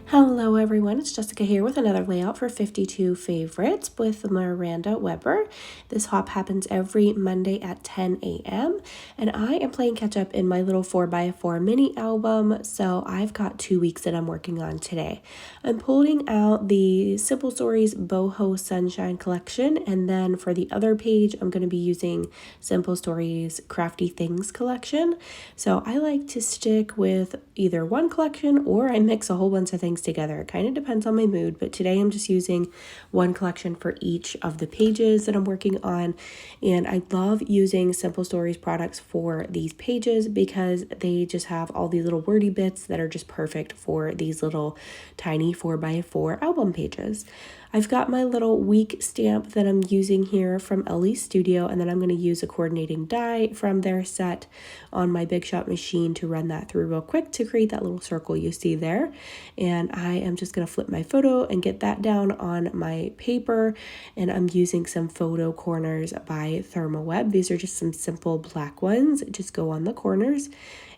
Hello everyone, it's Jessica here with another layout for 52 favorites with Miranda Weber. This hop happens every Monday at 10 a.m. and I am playing catch up in my little 4x4 mini album, so I've got 2 weeks that I'm working on today. I'm pulling out the Simple Stories Boho Sunshine collection, and then for the other page I'm going to be using Simple Stories Crafty Things collection. So I like to stick with either one collection or I mix a whole bunch of things together. It kind of depends on my mood, but today I'm just using one collection for each of the pages that I'm working on. And I love using Simple Stories products for these pages because they just have all these little wordy bits that are just perfect for these little tiny 4x4 album pages. I've got my little week stamp that I'm using here from Elle Studio, and then I'm going to use a coordinating die from their set on my Big Shot machine to run that through real quick to create that little circle you see there. And I am just going to flip my photo and get that down on my paper, and I'm using some photo corners by ThermoWeb. These are just some simple black ones, just go on the corners.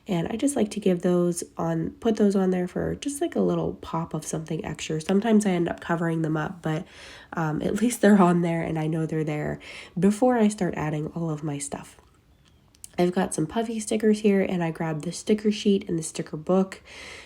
And I just like to give those on, put those on there for just like a little pop of something extra. Sometimes I end up covering them up, but at least they're on there and I know they're there before I start adding all of my stuff. I've got some puffy stickers here, and I grabbed the sticker sheet and the sticker book.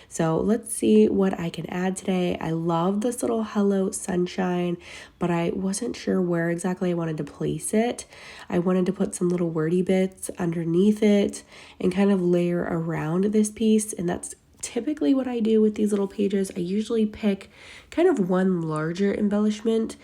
So let's see what I can add today. I love this little Hello Sunshine, but I wasn't sure where exactly I wanted to place it. I wanted to put some little wordy bits underneath it and kind of layer around this piece, and that's typically what I do with these little pages. I usually pick kind of one larger embellishment,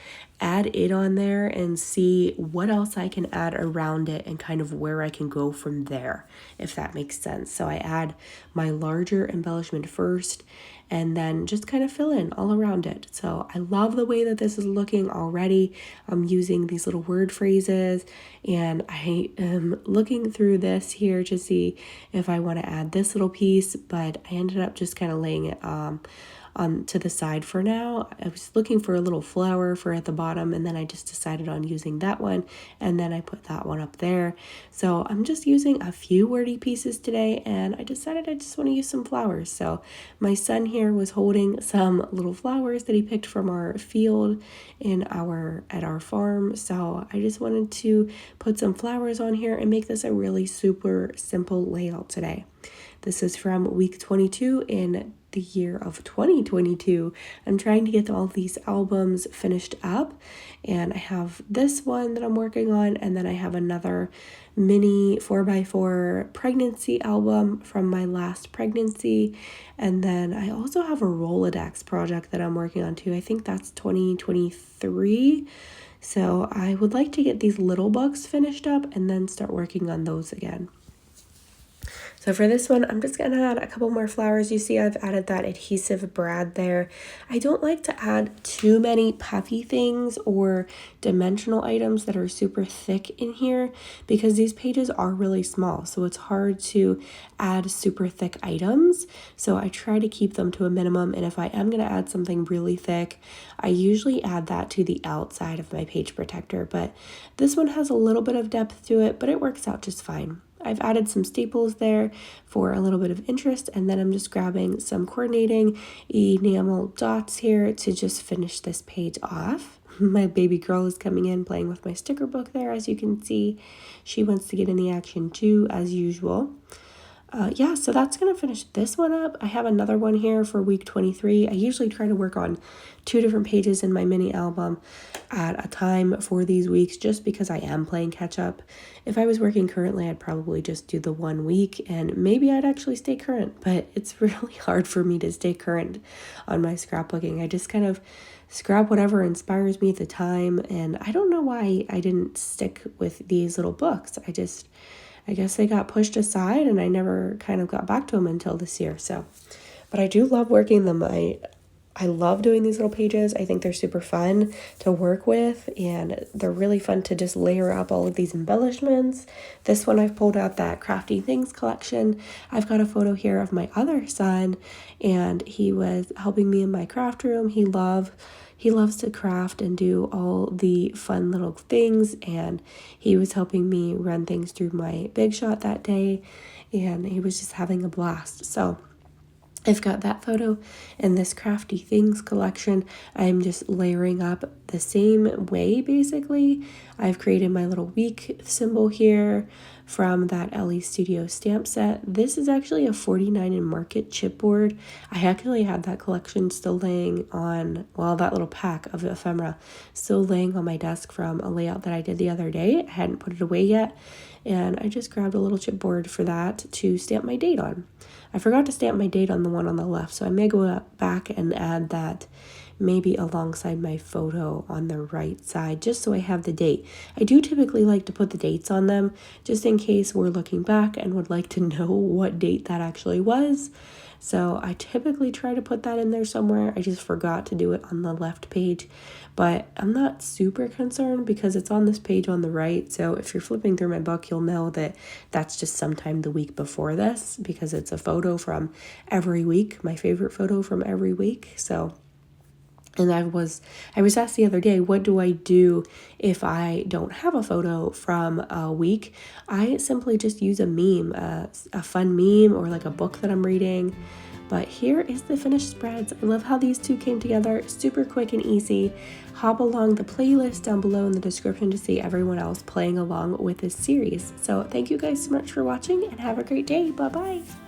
add it on there, and see what else I can add around it and kind of where I can go from there, if that makes sense. So I add my larger embellishment first and then just kind of fill in all around it. So I love the way that this is looking already. I'm using these little word phrases, and I am looking through this here to see if I want to add this little piece, but I ended up just kind of laying it on to the side for now. I was looking for a little flower for at the bottom, and then I just decided on using that one, and then I put that one up there. So I'm just using a few wordy pieces today, and I decided I just want to use some flowers. So my son here was holding some little flowers that he picked from our field at our farm. So I just wanted to put some flowers on here and make this a really super simple layout today. This is from week 22 in the year of 2022. I'm trying to get all of these albums finished up, and I have this one that I'm working on, and then I have another mini 4x4 pregnancy album from my last pregnancy, and then I also have a Rolodex project that I'm working on too. I think that's 2023. So I would like to get these little books finished up and then start working on those again. So for this one, I'm just going to add a couple more flowers. You see I've added that adhesive brad there. I don't like to add too many puffy things or dimensional items that are super thick in here because these pages are really small. So it's hard to add super thick items. So I try to keep them to a minimum. And if I am going to add something really thick, I usually add that to the outside of my page protector. But this one has a little bit of depth to it, but it works out just fine. I've added some staples there for a little bit of interest, and then I'm just grabbing some coordinating enamel dots here to just finish this page off. My baby girl is coming in playing with my sticker book there, as you can see. She wants to get in the action too, as usual. So that's going to finish this one up. I have another one here for week 23. I usually try to work on 2 different pages in my mini album at a time for these weeks just because I am playing catch up. If I was working currently, I'd probably just do the 1 week and maybe I'd actually stay current, but it's really hard for me to stay current on my scrapbooking. I just kind of scrap whatever inspires me at the time, and I don't know why I didn't stick with these little books. I guess they got pushed aside and I never kind of got back to them until this year. But I do love working them. I love doing these little pages. I think they're super fun to work with, and they're really fun to just layer up all of these embellishments. This one I've pulled out that Crafty Things collection. I've got a photo here of my other son, and he was helping me in my craft room. He loves to craft and do all the fun little things, and he was helping me run things through my Big Shot that day, and he was just having a blast. So I've got that photo and this crafty things collection. I'm just layering up the same way basically. I've created my little week symbol here from that Elle Studio stamp set. This is actually a 49 in Market chipboard. I actually had that collection still laying on, well, that little pack of ephemera still laying on my desk from a layout that I did the other day. I hadn't put it away yet, and I just grabbed a little chipboard for that to stamp my date on. I forgot to stamp my date on the one on the left, so I may go back and add that maybe alongside my photo on the right side, just so I have the date. I do typically like to put the dates on them, just in case we're looking back and would like to know what date that actually was. So I typically try to put that in there somewhere. I just forgot to do it on the left page, but I'm not super concerned because it's on this page on the right. So if you're flipping through my book, you'll know that that's just sometime the week before this, because it's a photo from every week, my favorite photo from every week. So, and I was asked the other day, what do I do if I don't have a photo from a week? I simply just use a meme, a fun meme, or like a book that I'm reading. But here is the finished spreads. I love how these two came together, super quick and easy. Hop along the playlist down below in the description to see everyone else playing along with this series. So thank you guys so much for watching, and have a great day. Bye-bye.